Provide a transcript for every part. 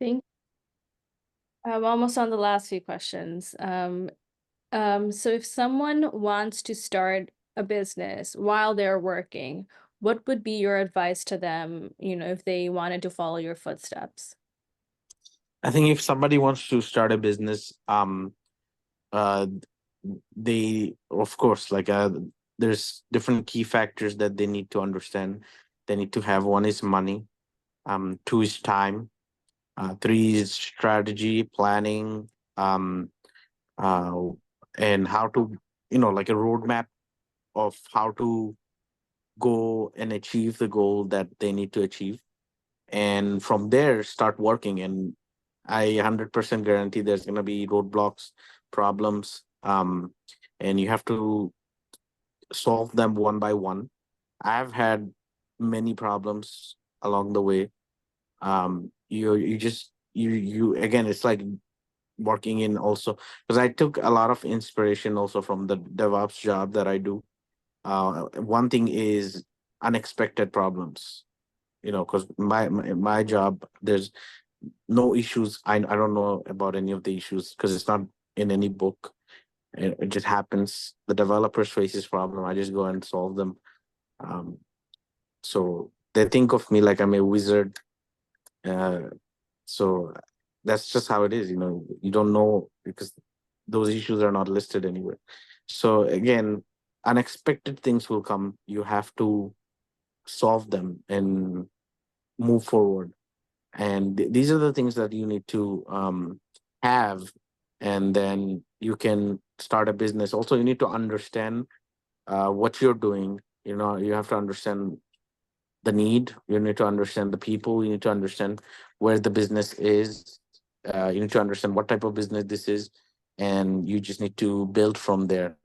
Think I'm almost on the last few questions. So if someone wants to start a business while they're working, what would be your advice to them, if they wanted to follow your footsteps? I think if somebody wants to start a business, uh, they of course there's different key factors that they need to understand. They need to have one is money, two is time, three is strategy, planning, uh, and how to like a roadmap of how to go and achieve the goal that they need to achieve, and from there start working. And I 100% guarantee there's going to be roadblocks, problems, and you have to solve them one by one. I've had many problems along the way. You just you again, it's like working in also, because I took a lot of inspiration also from the DevOps job that I do. One thing is unexpected problems. Because my job, there's no issues. I don't know about any of the issues because it's not in any book. It just happens. The developers faces problem. I just go and solve them. Um, so they think of me like I'm a wizard. Uh, so that's just how it is. You don't know because those issues are not listed anywhere. So again, unexpected things will come. You have to solve them and move forward. And these are the things that you need to have, and then you can start a business. Also, you need to understand what you're doing. You have to understand the need. You need to understand the people. You need to understand where the business is. You need to understand what type of business this is, and you just need to build from there.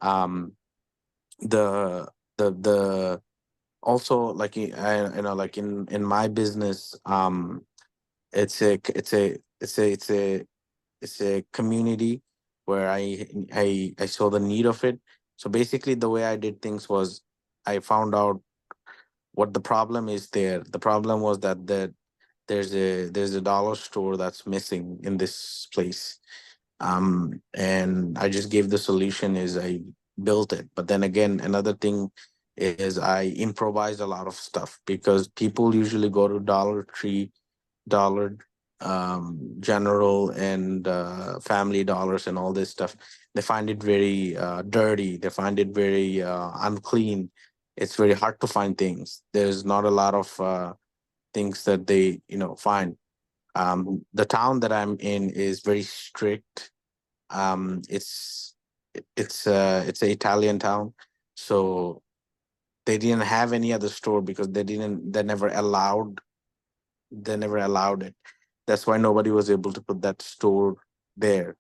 um the also, like like in my business, it's a community where I saw the need of it. So basically, the way I did things was I found out what the problem is there. The problem was that there's a dollar store that's missing in this place. And I just gave the solution is I built it. But then again, another thing is I improvise a lot of stuff because people usually go to Dollar Tree, Dollar General, and Family Dollars and all this stuff. They find it very dirty. They find it very unclean. It's very hard to find things. There's not a lot of things that they find. The town that I'm in is very strict. It's an Italian town, so they didn't have any other store because they never allowed it. That's why nobody was able to put that store there.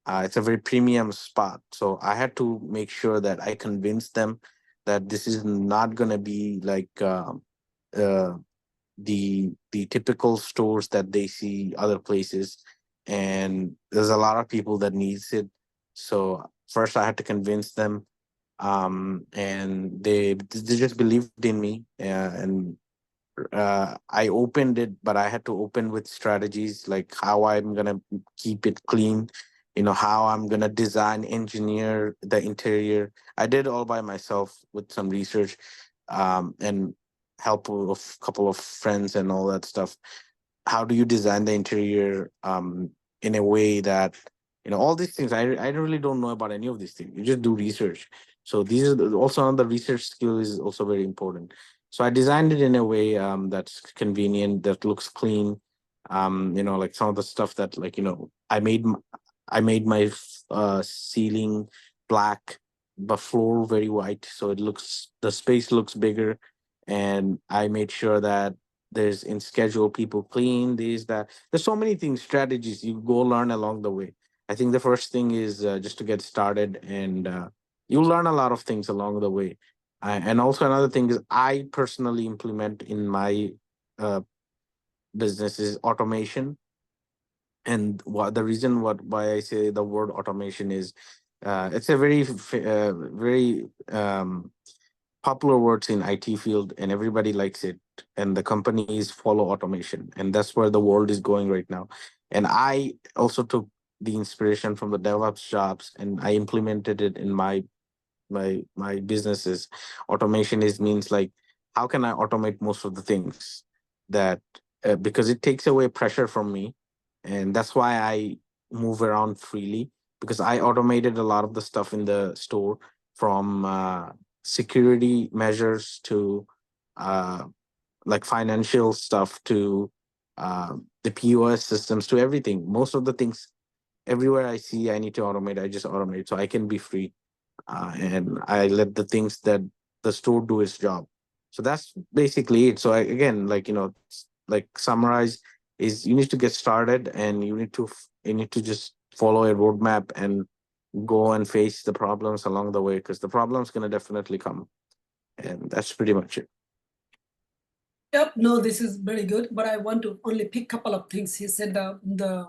It's a very premium spot, so I had to make sure that I convinced them that this is not going to be like uh, the typical stores that they see other places, and there's a lot of people that needs it. So first I had to convince them, and they just believed in me, and I opened it, but I had to open with strategies like how I'm gonna keep it clean, how I'm gonna design, engineer the interior. I did all by myself with some research, and help of a couple of friends and all that stuff. How do you design the interior in a way that all these things? I really don't know about any of these things. You just do research. So these are also on the research skill is also very important. So I designed it in a way that's convenient, that looks clean. Like some of the stuff that I made my ceiling black, but floor very white, so the space looks bigger. And I made sure that there's in schedule people clean these that there's so many things, strategies you go learn along the way. I think the first thing is just to get started, and you'll learn a lot of things along the way. And also another thing is I personally implement in my uh, business is automation. And what the reason why I say the word automation is it's a very popular words in IT field, and everybody likes it. and the companies follow automation, and that's where the world is going right now. And I also took the inspiration from the DevOps jobs, and I implemented it in my businesses. Automation is means like, how can I automate most of the things that because it takes away pressure from me, and that's why I move around freely, because I automated a lot of the stuff in the store, from security measures to uh, like financial stuff to the POS systems to everything. Most of the things everywhere I see I need to automate, I just automate so I can be free, and I let the things that the store do its job. So that's basically it. So I, again, like like summarize is, you need to get started, and you need to just follow a roadmap and go and face the problems along the way, because the problem's gonna definitely come, and that's pretty much it. Yep, no, this is very good, but I want to only pick a couple of things. He said the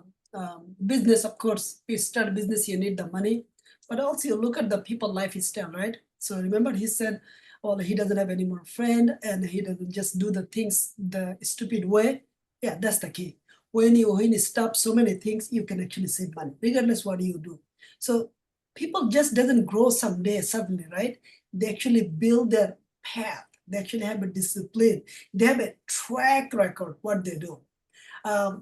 business, of course, you start a business, you need the money, but also you look at the people lifestyle, right? So remember he said, well, he doesn't have any more friend and he doesn't just do the things the stupid way. Yeah, that's the key. When you stop so many things, you can actually save money, regardless what you do. So people just doesn't grow someday suddenly, right? They actually build their path. They actually have a discipline. They have a track record what they do.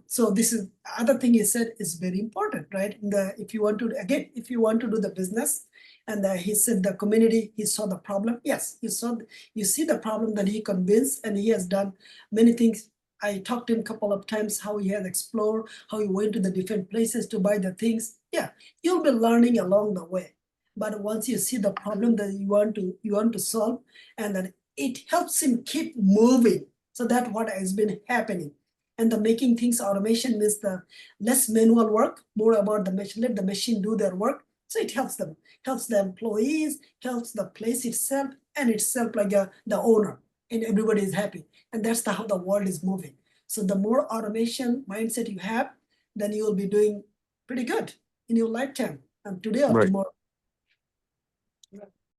So this is other thing he said is very important, right? If you want to, again, if you want to do the business, and he said the community, he saw the problem. Yes, you see the problem that he convinced, and he has done many things. I talked to him a couple of times how he has explored, how he went to the different places to buy the things. Yeah, you'll be learning along the way. But once you see the problem that you want to solve, and then it helps him keep moving. So that's what has been happening. And the making things automation means the less manual work, more about the machine, let the machine do their work. So it helps them, helps the employees, helps the place itself, and itself like the owner, and everybody is happy. And that's how the world is moving. So the more automation mindset you have, then you will be doing pretty good in your lifetime, and today or Right. tomorrow.